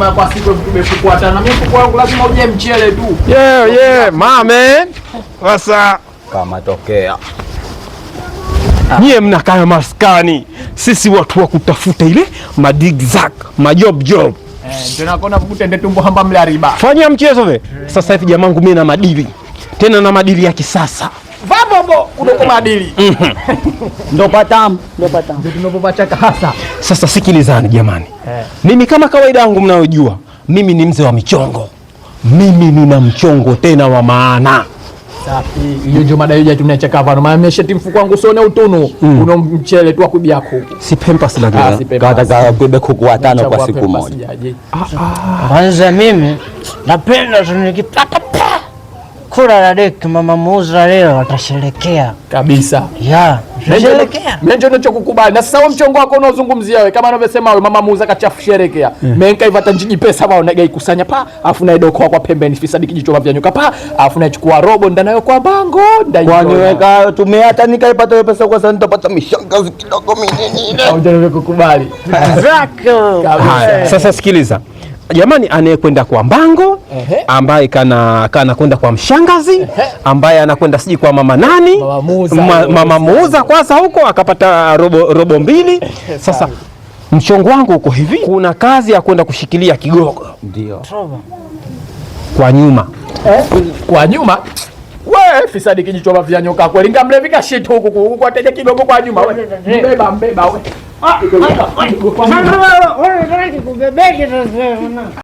lazima kwa siku tumefukua tena. Mimi mfuko wangu lazima uje mchele tu. Yeah, mame. Sasa kama tokea. Nyie mnakaa maskani. Sisi watu wa kutafuta ile madigzak, majob. Tunakona kutende tumbo hamba mla riba. Fanya mchezo we. Sasa hivi jamangu mimi na madili. Tena na madili ya kisasa. Vabobo unako madili. Ndo patam. Ndio tunapopachaka hasa. Sasa sikilizani jamani. Mimi kama kawaida yangu mnaojua, mimi ni mzee wa michongo. Mimi nina mchongo tena wa maana. Safi. Hiyo ndio mada hiyo tunacheka hapa. Maana nimeshati mfuko wangu usione utunu. Una mchele tu akubia kuku. Si pempas la Kata kuibe kuku watano kwa siku moja. Kwanza mimi napenda tunikipata kula la deki mama muuza leo atasherekea kabisa. Sherekea. Mimi ndio ninachokukubali. Na sasa wewe mchongo wako unaozungumzia wewe kama unavyosema wewe mama muuza kachafu sherekea. Mimi nikaivata njiji pesa wao nagai kusanya pa, afu naidokoa kwa pembeni fisadi kijicho vya nyoka pa, afu naichukua robo ndanayo kwa bango, kwani weka tumeata nikaipata hiyo pesa kwa sababu nitapata mishangazi kidogo mimi. Au ndio nimekukubali. Zako. Sasa sikiliza. Jamani, anayekwenda kwa mbango ambaye kana kwenda kwa mshangazi ambaye anakwenda siji kwa mama nani mama muuza kwanza huko akapata robo mbili. Sasa mchongo wangu uko hivi, kuna kazi ya kwenda kushikilia kigogo ndio kwa nyuma kwa nyuma. Wewe fisadi kijicho vya nyoka kweli ngamlevika shit huku kwa teje kidogo kwa nyuma wewe mbeba wewe.